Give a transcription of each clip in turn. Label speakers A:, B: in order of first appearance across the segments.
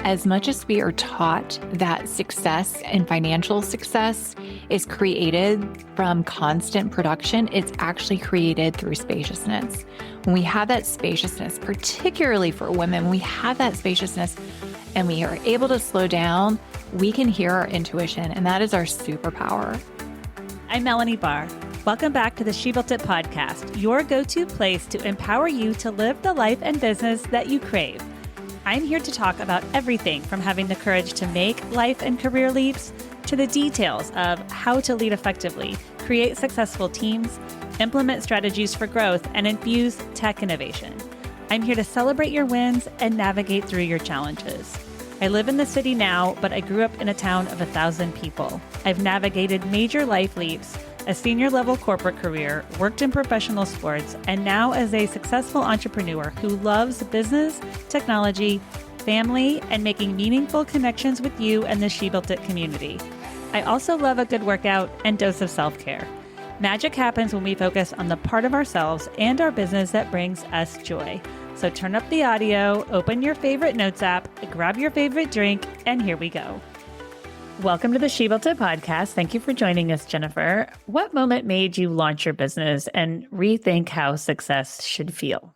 A: As much as we are taught that success and financial success is created from constant production, it's actually created through spaciousness. When we have that spaciousness, particularly for women, when we have that spaciousness and we are able to slow down, we can hear our intuition, and that is our superpower.
B: I'm Melanie Barr. Welcome back to the She Built It podcast, your go-to place to empower you to live the life and business that you crave. I'm here to talk about everything from having the courage to make life and career leaps to the details of how to lead effectively, create successful teams, implement strategies for growth, and infuse tech innovation. I'm here to celebrate your wins and navigate through your challenges. I live in the city now, but I grew up in a town of 1,000 people. I've navigated major life leaps, a senior-level corporate career, worked in professional sports, and now as a successful entrepreneur who loves business, technology, family, and making meaningful connections with you and the She Built It community. I also love a good workout and dose of self-care. Magic happens when we focus on the part of ourselves and our business that brings us joy. So turn up the audio, open your favorite notes app, grab your favorite drink, and here we go. Welcome to the She Built It podcast. Thank you for joining us, Jennifer. What moment made you launch your business and rethink how success should feel?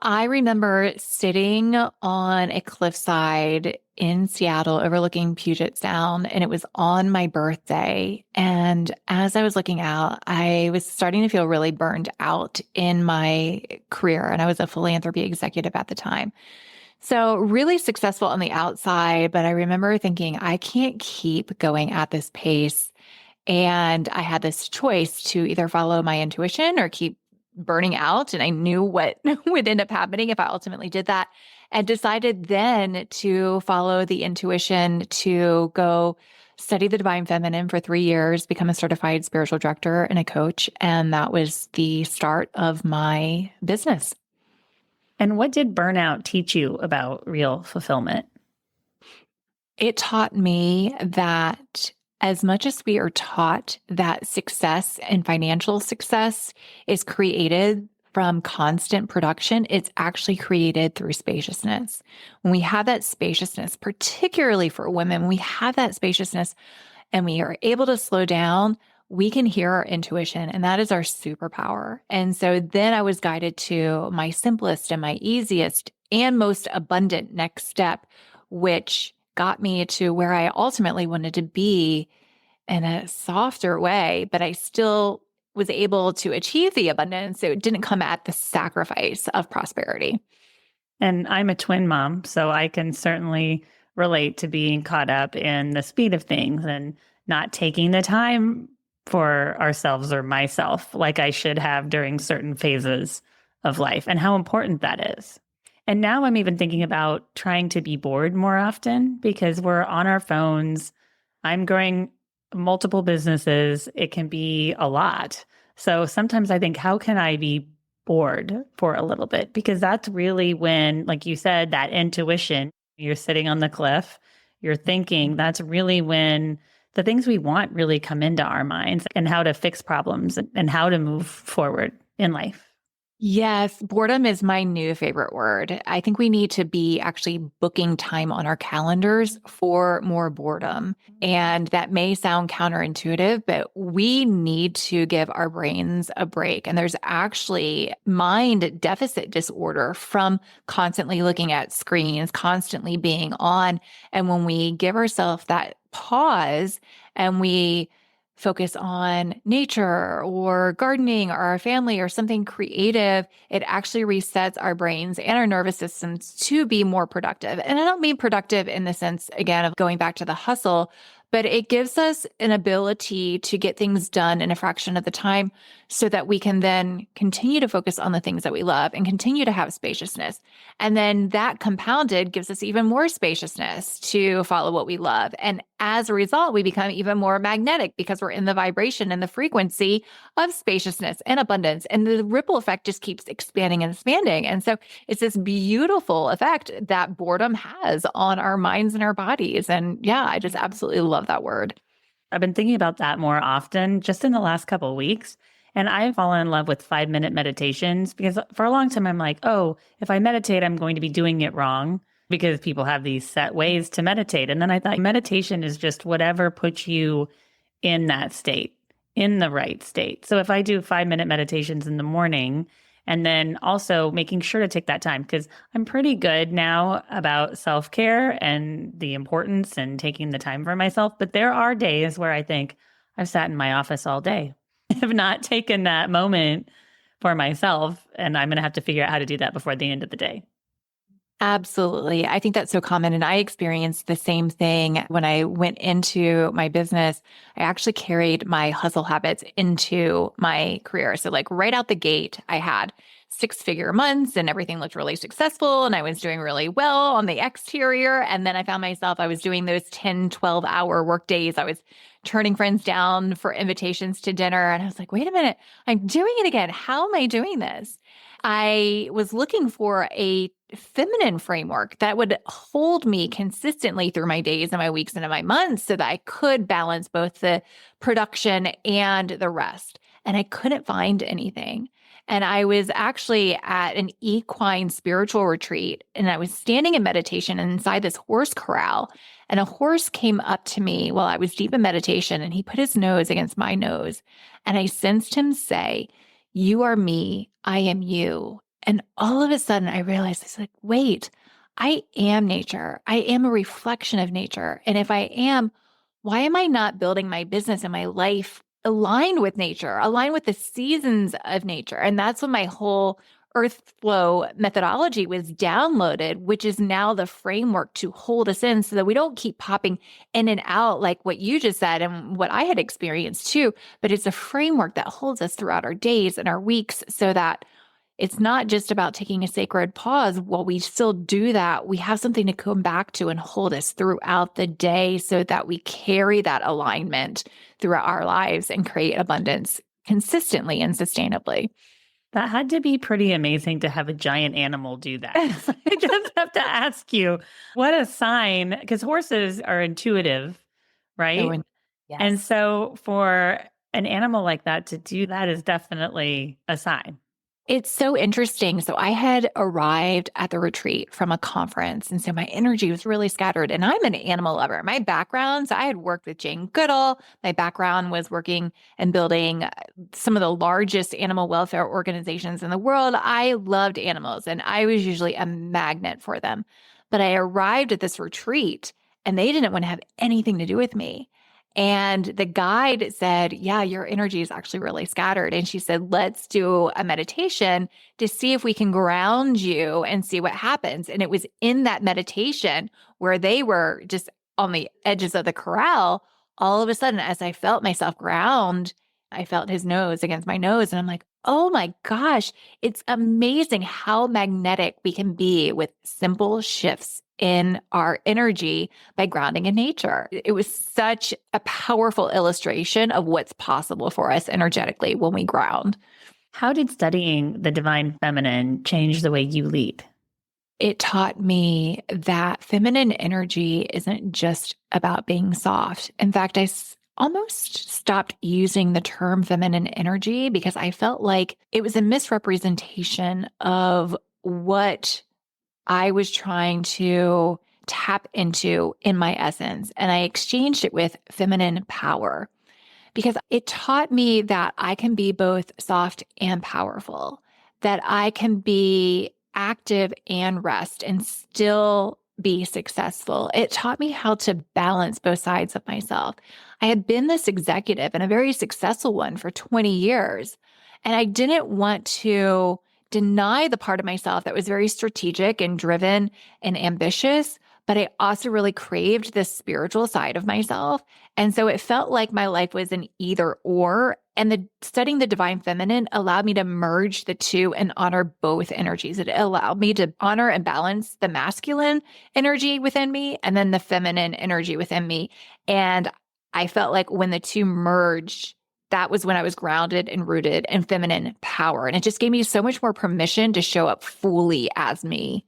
A: I remember sitting on a cliffside in Seattle overlooking Puget Sound, and it was on my birthday. And as I was looking out, I was starting to feel really burned out in my career, and I was a philanthropy executive at the time. So really successful on the outside, but I remember thinking, I can't keep going at this pace. And I had this choice to either follow my intuition or keep burning out. And I knew what would end up happening if I ultimately did that, and decided then to follow the intuition to go study the divine feminine for 3 years, become a certified spiritual director and a coach. And that was the start of my business.
B: And what did burnout teach you about real fulfillment?
A: It taught me that as much as we are taught that success and financial success is created from constant production, it's actually created through spaciousness. When we have that spaciousness, particularly for women, when we have that spaciousness and we are able to slow down, we can hear our intuition, and that is our superpower. And so then I was guided to my simplest and my easiest and most abundant next step, which got me to where I ultimately wanted to be in a softer way, but I still was able to achieve the abundance. So it didn't come at the sacrifice of prosperity.
B: And I'm a twin mom, so I can certainly relate to being caught up in the speed of things and not taking the time for ourselves or myself like I should have during certain phases of life, and how important that is. And now I'm even thinking about trying to be bored more often because we're on our phones. I'm growing multiple businesses. It can be a lot. So sometimes I think, how can I be bored for a little bit? Because that's really when, like you said, that intuition, you're sitting on the cliff, you're thinking, that's really when the things we want really come into our minds, and how to fix problems and how to move forward in life.
A: Yes, boredom is my new favorite word. I think we need to be actually booking time on our calendars for more boredom. And that may sound counterintuitive, but we need to give our brains a break. And there's actually mind deficit disorder from constantly looking at screens, constantly being on. And when we give ourselves that pause and we focus on nature or gardening or our family or something creative, it actually resets our brains and our nervous systems to be more productive. And I don't mean productive in the sense, again, of going back to the hustle, but it gives us an ability to get things done in a fraction of the time so that we can then continue to focus on the things that we love and continue to have spaciousness. And then that compounded gives us even more spaciousness to follow what we love. And as a result, we become even more magnetic because we're in the vibration and the frequency of spaciousness and abundance. And the ripple effect just keeps expanding and expanding. And so it's this beautiful effect that boredom has on our minds and our bodies. And yeah, I just absolutely love that word.
B: I've been thinking about that more often just in the last couple of weeks. And I've fallen in love with 5-minute meditations because for a long time, I'm like, oh, if I meditate, I'm going to be doing it wrong. because people have these set ways to meditate. And then I thought meditation is just whatever puts you in that state, in the right state. So if I do 5-minute meditations in the morning, and then also making sure to take that time, because I'm pretty good now about self-care and the importance and taking the time for myself. But there are days where I think I've sat in my office all day. I've not taken that moment for myself, and I'm going to have to figure out how to do that before the end of the day.
A: Absolutely. I think that's so common. And I experienced the same thing when I went into my business. I actually carried my hustle habits into my career. So, like right out the gate, I had 6-figure months and everything looked really successful. And I was doing really well on the exterior. And then I found myself, I was doing those 10, 12-hour work days. I was turning friends down for invitations to dinner. And I was like, wait a minute, I'm doing it again. How am I doing this? I was looking for a feminine framework that would hold me consistently through my days and my weeks and my months so that I could balance both the production and the rest. And I couldn't find anything. And I was actually at an equine spiritual retreat, and I was standing in meditation inside this horse corral. And a horse came up to me while I was deep in meditation, and he put his nose against my nose. And I sensed him say, "You are me, I am you." And all of a sudden I realized, I was like, wait, I am nature. I am a reflection of nature. And if I am, why am I not building my business and my life aligned with nature, aligned with the seasons of nature? And that's when my whole earth flow methodology was downloaded, which is now the framework to hold us in so that we don't keep popping in and out like what you just said and what I had experienced too. But it's a framework that holds us throughout our days and our weeks so that it's not just about taking a sacred pause. While we still do that, we have something to come back to and hold us throughout the day so that we carry that alignment throughout our lives and create abundance consistently and sustainably.
B: That had to be pretty amazing to have a giant animal do that. I just have to ask you, what a sign, because horses are intuitive, right?
A: Yes.
B: And so for an animal like that to do that is definitely a sign.
A: It's so interesting. So I had arrived at the retreat from a conference, and so my energy was really scattered. And I'm an animal lover. My background, so I had worked with Jane Goodall. My background was working and building some of the largest animal welfare organizations in the world. I loved animals, and I was usually a magnet for them. But I arrived at this retreat, and they didn't want to have anything to do with me. And the guide said, yeah, your energy is actually really scattered. And she said, let's do a meditation to see if we can ground you and see what happens. And it was in that meditation where they were just on the edges of the corral. All of a sudden, as I felt myself ground, I felt his nose against my nose. And I'm like, oh my gosh, it's amazing how magnetic we can be with simple shifts in our energy by grounding in nature. It was such a powerful illustration of what's possible for us energetically when we ground.
B: How did studying the divine feminine change the way you lead?
A: It taught me that feminine energy isn't just about being soft. In fact, I almost stopped using the term feminine energy because I felt like it was a misrepresentation of what I was trying to tap into in my essence. And I exchanged it with feminine power because it taught me that I can be both soft and powerful, that I can be active and rest and still be successful. It taught me how to balance both sides of myself. I had been this executive and a very successful one for 20 years, and I didn't want to deny the part of myself that was very strategic and driven and ambitious, but I also really craved this spiritual side of myself. And so it felt like my life was an either or. And studying the divine feminine allowed me to merge the two and honor both energies. It allowed me to honor and balance the masculine energy within me and then the feminine energy within me. And I felt like when the two merged, that was when I was grounded and rooted in feminine power. And it just gave me so much more permission to show up fully as me.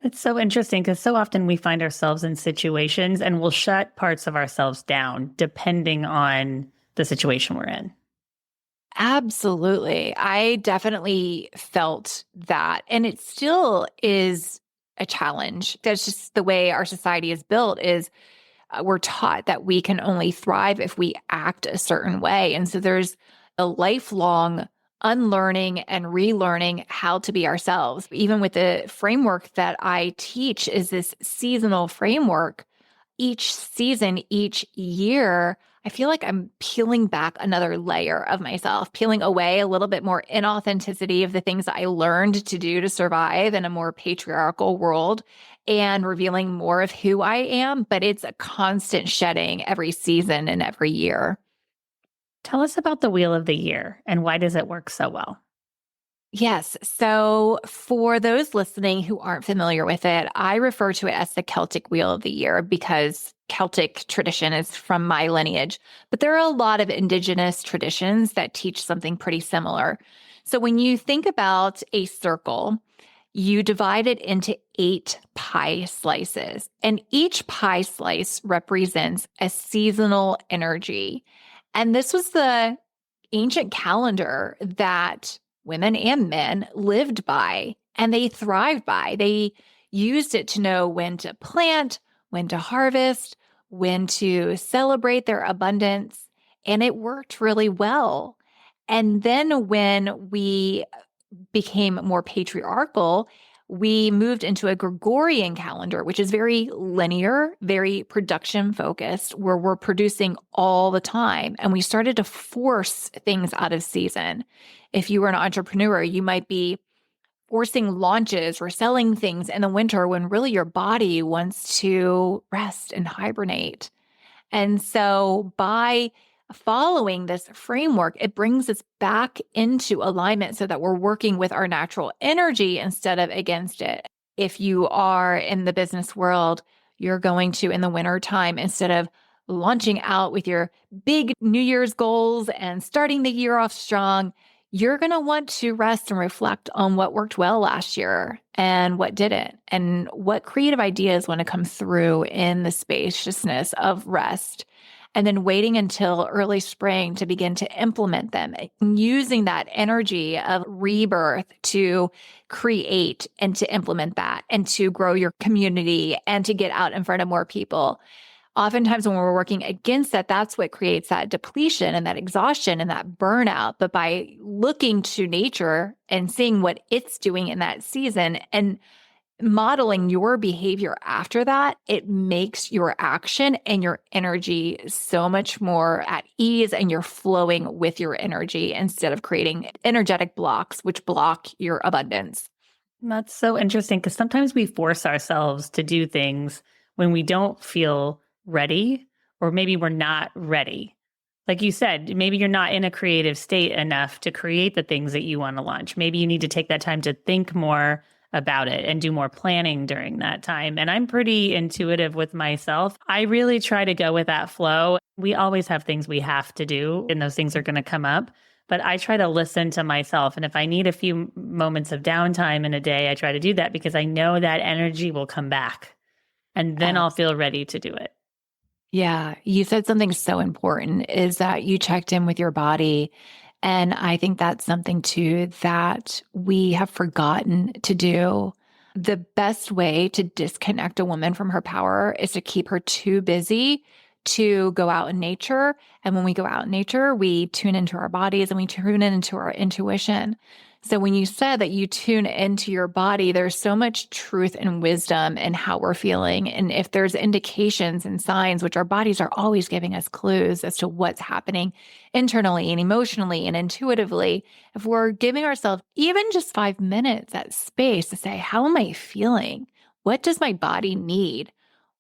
B: It's so interesting because so often we find ourselves in situations and we'll shut parts of ourselves down depending on the situation we're in.
A: Absolutely. I definitely felt that. And it still is a challenge. That's just the way our society is built is we're taught that we can only thrive if we act a certain way. And so there's a lifelong unlearning and relearning how to be ourselves. Even with the framework that I teach is this seasonal framework. Each season, each year, I feel like I'm peeling back another layer of myself, peeling away a little bit more inauthenticity of the things that I learned to do to survive in a more patriarchal world and revealing more of who I am. But it's a constant shedding every season and every year.
B: Tell us about the Wheel of the Year and why does it work so well?
A: Yes. So for those listening who aren't familiar with it, I refer to it as the Celtic Wheel of the Year because Celtic tradition is from my lineage. But there are a lot of indigenous traditions that teach something pretty similar. So when you think about a circle, you divide it into 8 pie slices, and each pie slice represents a seasonal energy. And this was the ancient calendar that women and men lived by and they thrived by. They used it to know when to plant, when to harvest, when to celebrate their abundance, and it worked really well. And then when we became more patriarchal, we moved into a Gregorian calendar, which is very linear, very production focused, where we're producing all the time. And we started to force things out of season. If you were an entrepreneur, you might be forcing launches or selling things in the winter when really your body wants to rest and hibernate. And so by following this framework, it brings us back into alignment so that we're working with our natural energy instead of against it. If you are in the business world, you're going to, in the winter time, instead of launching out with your big New Year's goals and starting the year off strong, you're going to want to rest and reflect on what worked well last year and what didn't, and what creative ideas want to come through in the spaciousness of rest. And then waiting until early spring to begin to implement them, using that energy of rebirth to create and to implement that and to grow your community and to get out in front of more people. Oftentimes when we're working against that, that's what creates that depletion and that exhaustion and that burnout. But by looking to nature and seeing what it's doing in that season and modeling your behavior after that, it makes your action and your energy so much more at ease, and you're flowing with your energy instead of creating energetic blocks, which block your abundance.
B: That's so interesting because sometimes we force ourselves to do things when we don't feel ready, or maybe we're not ready. Like you said, maybe you're not in a creative state enough to create the things that you want to launch. Maybe you need to take that time to think more about it and do more planning during that time. And I'm pretty intuitive with myself. I really try to go with that flow. We always have things we have to do, and those things are going to come up. But I try to listen to myself. And if I need a few moments of downtime in a day, I try to do that because I know that energy will come back. And then I'll feel ready to do it.
A: Yeah, you said something so important is that you checked in with your body. And I think that's something too that we have forgotten to do. The best way to disconnect a woman from her power is to keep her too busy to go out in nature. And when we go out in nature, we tune into our bodies and we tune into our intuition. So when you said that you tune into your body, there's so much truth and wisdom in how we're feeling. And if there's indications and signs, which our bodies are always giving us clues as to what's happening internally and emotionally and intuitively, if we're giving ourselves even just 5 minutes at space to say, how am I feeling? What does my body need?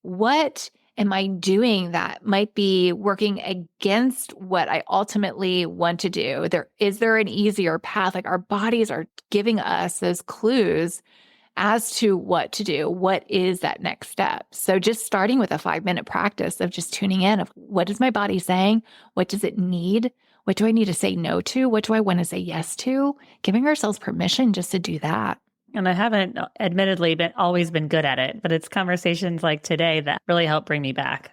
A: What am I doing that might be working against what I ultimately want to do? Is there an easier path? Like our bodies are giving us those clues as to what to do. What is that next step? So just starting with a 5-minute practice of just tuning in of what is my body saying? What does it need? What do I need to say no to? What do I want to say yes to? Giving ourselves permission just to do that.
B: And I haven't admittedly always been good at it, but it's conversations like today that really help bring me back.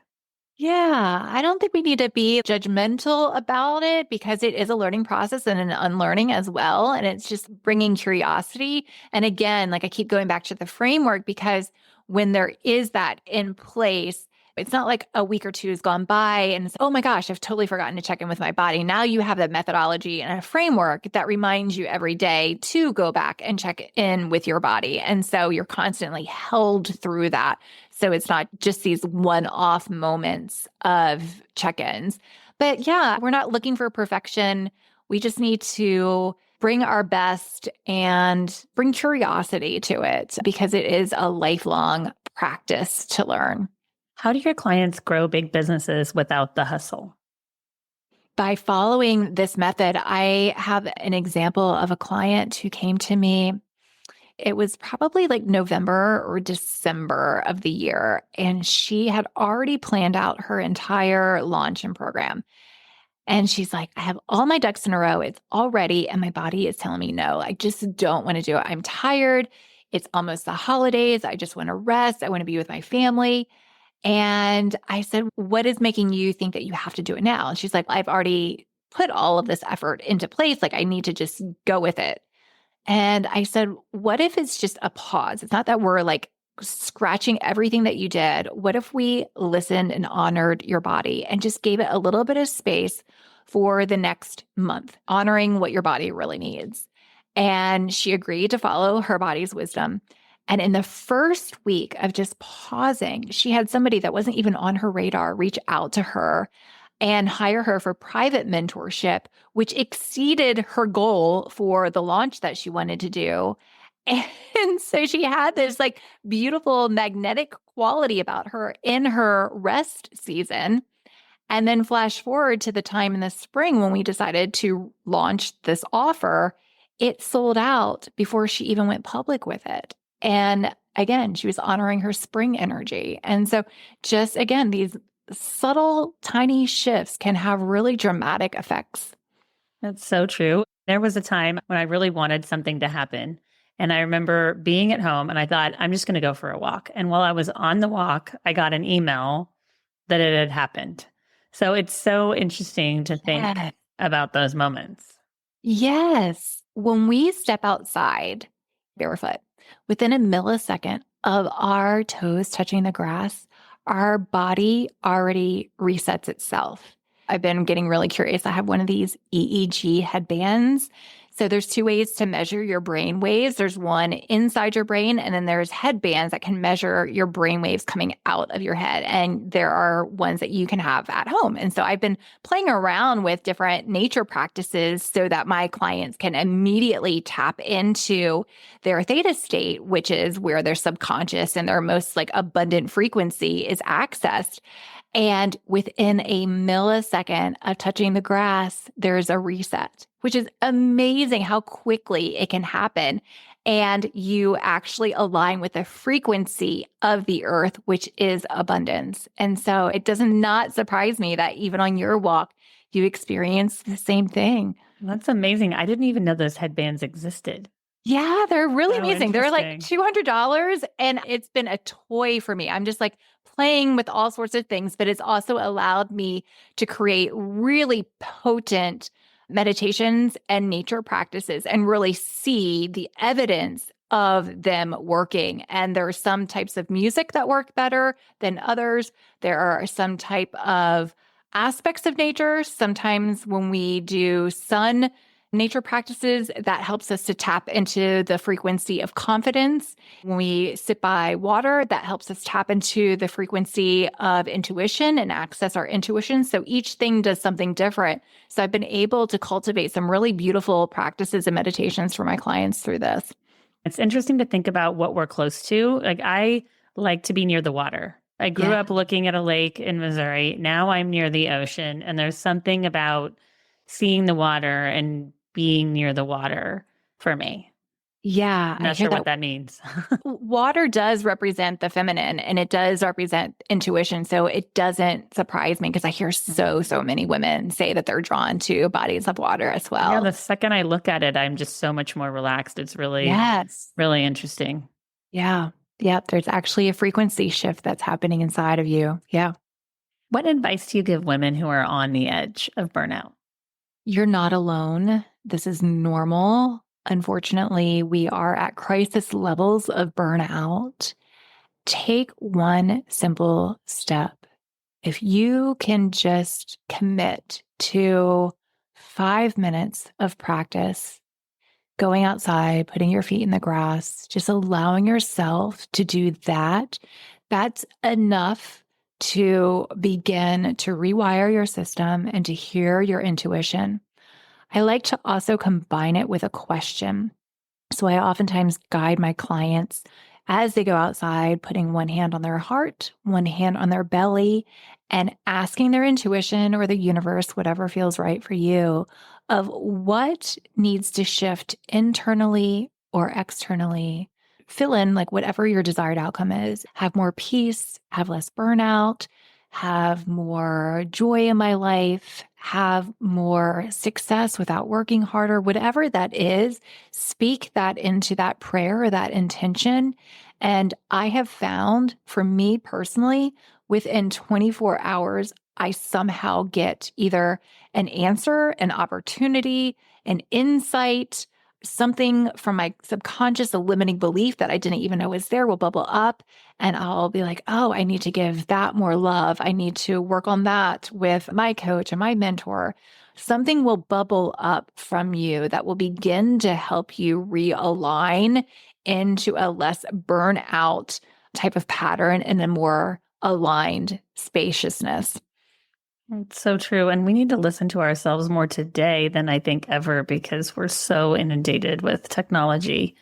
A: Yeah, I don't think we need to be judgmental about it because it is a learning process and an unlearning as well. And it's just bringing curiosity. And again, like I keep going back to the framework because when there is that in place, it's not like a week or two has gone by and it's, oh my gosh, I've totally forgotten to check in with my body. Now you have that methodology and a framework that reminds you every day to go back and check in with your body. And so you're constantly held through that. So it's not just these one-off moments of check-ins. But yeah, we're not looking for perfection. We just need to bring our best and bring curiosity to it because it is a lifelong practice to learn.
B: How do your clients grow big businesses without the hustle?
A: By following this method, I have an example of a client who came to me. It was probably like November or December of the year, and she had already planned out her entire launch and program. And she's like, I have all my ducks in a row. It's all ready. And my body is telling me no, I just don't want to do it. I'm tired. It's almost the holidays. I just want to rest. I want to be with my family. And I said, what is making you think that you have to do it now? And she's like, I've already put all of this effort into place. Like, I need to just go with it. And I said, what if it's just a pause? It's not that we're like scratching everything that you did. What if we listened and honored your body and just gave it a little bit of space for the next month, honoring what your body really needs? And she agreed to follow her body's wisdom. And in the first week of just pausing, she had somebody that wasn't even on her radar reach out to her and hire her for private mentorship, which exceeded her goal for the launch that she wanted to do. And so she had this like beautiful magnetic quality about her in her rest season. And then flash forward to the time in the spring when we decided to launch this offer, it sold out before she even went public with it. And again, she was honoring her spring energy. And so just again, these subtle, tiny shifts can have really dramatic effects.
B: That's so true. There was a time when I really wanted something to happen. And I remember being at home and I thought, I'm just going to go for a walk. And while I was on the walk, I got an email that it had happened. So it's so interesting to think
A: Yes.
B: about those moments.
A: Yes. When we step outside barefoot, within a millisecond of our toes touching the grass, our body already resets itself. I've been getting really curious. I have one of these EEG headbands. So there's two ways to measure your brain waves. There's one inside your brain, and then there's headbands that can measure your brain waves coming out of your head. And there are ones that you can have at home. And so I've been playing around with different nature practices so that my clients can immediately tap into their theta state, which is where their subconscious and their most like abundant frequency is accessed. And within a millisecond of touching the grass, there's a reset, which is amazing how quickly it can happen. And you actually align with the frequency of the earth, which is abundance. And so it does not surprise me that even on your walk, you experience the same thing.
B: That's amazing. I didn't even know those headbands existed.
A: Yeah, they're really
B: So
A: amazing. They're like
B: interesting.
A: $200 and it's been a toy for me. I'm just like playing with all sorts of things, but it's also allowed me to create really potent meditations and nature practices and really see the evidence of them working. And there are some types of music that work better than others. There are some type of aspects of nature. Sometimes when we do sun nature practices, that helps us to tap into the frequency of confidence. When we sit by water, that helps us tap into the frequency of intuition and access our intuition. So each thing does something different. So I've been able to cultivate some really beautiful practices and meditations for my clients through this.
B: It's interesting to think about what we're close to. Like I like to be near the water. I grew up looking at a lake in Missouri. Now I'm near the ocean, and there's something about seeing the water and being near the water for me.
A: Yeah,
B: I'm
A: I
B: not
A: hear
B: sure what
A: that.
B: that means.
A: Water does represent the feminine and it does represent intuition. So it doesn't surprise me because I hear so many women say that they're drawn to bodies of water as
B: Yeah,
A: well.
B: the second I look at it, I'm just so much more relaxed. It's really,
A: Yes.
B: really interesting.
A: Yeah. Yeah. There's actually a frequency shift that's happening inside of you. Yeah.
B: What advice do you give women who are on the edge of burnout?
A: You're not alone. This is normal. Unfortunately, we are at crisis levels of burnout. Take one simple step. If you can just commit to 5 minutes of practice, going outside, putting your feet in the grass, just allowing yourself to do that, that's enough to begin to rewire your system and to hear your intuition. I like to also combine it with a question. So I oftentimes guide my clients as they go outside, putting one hand on their heart, one hand on their belly, and asking their intuition or the universe, whatever feels right for you, of what needs to shift internally or externally. Fill in like whatever your desired outcome is. Have more peace, have less burnout, have more joy in my life, have more success without working harder, whatever that is, speak that into that prayer or that intention. And I have found for me personally, within 24 hours, I somehow get either an answer, an opportunity, an insight, something from my subconscious, a limiting belief that I didn't even know was there will bubble up. And I'll be like, oh, I need to give that more love. I need to work on that with my coach and my mentor. Something will bubble up from you that will begin to help you realign into a less burnout type of pattern and a more aligned spaciousness.
B: It's so true. And we need to listen to ourselves more today than I think ever, because we're so inundated with technology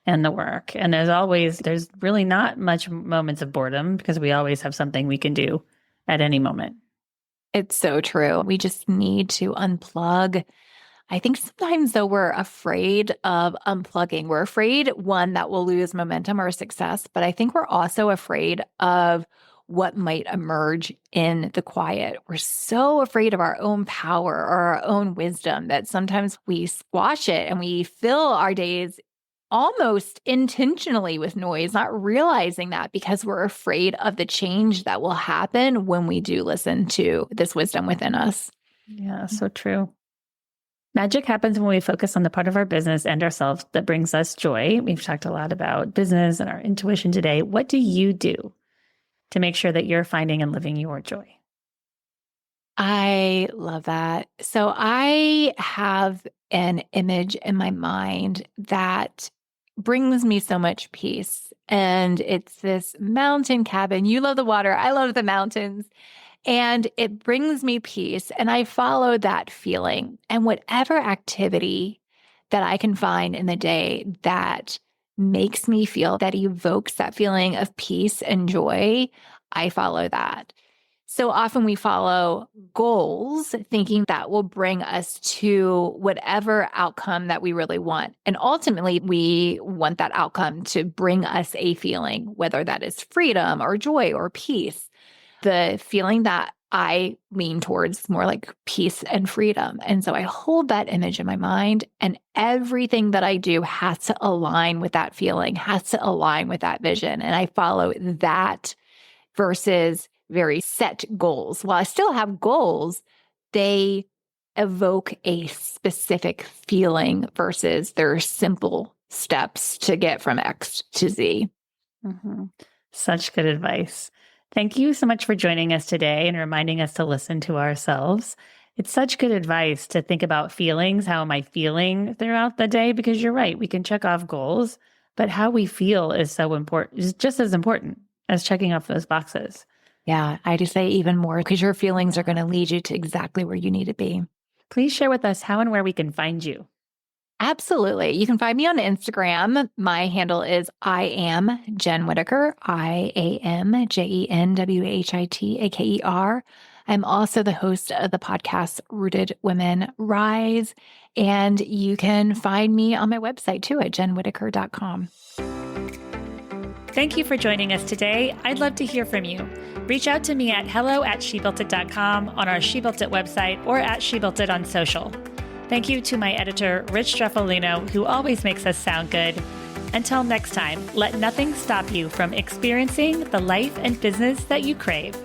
B: and the work. And there's really not much moments of boredom because we always have something we can do at any moment.
A: It's so true. We just need to unplug. I think sometimes, though, we're afraid of unplugging. We're afraid, one, that we'll lose momentum or success, but I think we're also afraid of what might emerge in the quiet. We're so afraid of our own power or our own wisdom that sometimes we squash it and we fill our days almost intentionally with noise, not realizing that because we're afraid of the change that will happen when we do listen to this wisdom within us.
B: Yeah, so true. Magic happens when we focus on the part of our business and ourselves that brings us joy. We've talked a lot about business and our intuition today. What do you do to make sure that you're finding and living your joy?
A: I love that. So I have an image in my mind that brings me so much peace. And it's this mountain cabin. You love the water. I love the mountains. And it brings me peace. And I follow that feeling. And whatever activity that I can find in the day that makes me feel, that evokes that feeling of peace and joy, I follow that. So often we follow goals thinking that will bring us to whatever outcome that we really want. And ultimately, we want that outcome to bring us a feeling, whether that is freedom or joy or peace. The feeling that I lean towards more like peace and freedom. And so I hold that image in my mind, and everything that I do has to align with that feeling, has to align with that vision. And I follow that versus very set goals. While I still have goals, they evoke a specific feeling versus their simple steps to get from X to Z.
B: Mm-hmm. Such good advice. Thank you so much for joining us today and reminding us to listen to ourselves. It's such good advice to think about feelings. How am I feeling throughout the day? Because you're right, we can check off goals, but how we feel is so important, is just as important as checking off those boxes.
A: Yeah, I just say even more because your feelings are going to lead you to exactly where you need to be.
B: Please share with us how and where we can find you.
A: Absolutely. You can find me on Instagram. My handle is I am Jen Whitaker, IAMJENWHITAKER. I'm also the host of the podcast Rooted Women Rise. And you can find me on my website too at jenwhitaker.com.
B: Thank you for joining us today. I'd love to hear from you. Reach out to me at hello@shebuiltit.com, on our She Built It website, or at She Built It on social. Thank you to my editor, Rich Streffolino, who always makes us sound good. Until next time, let nothing stop you from experiencing the life and business that you crave.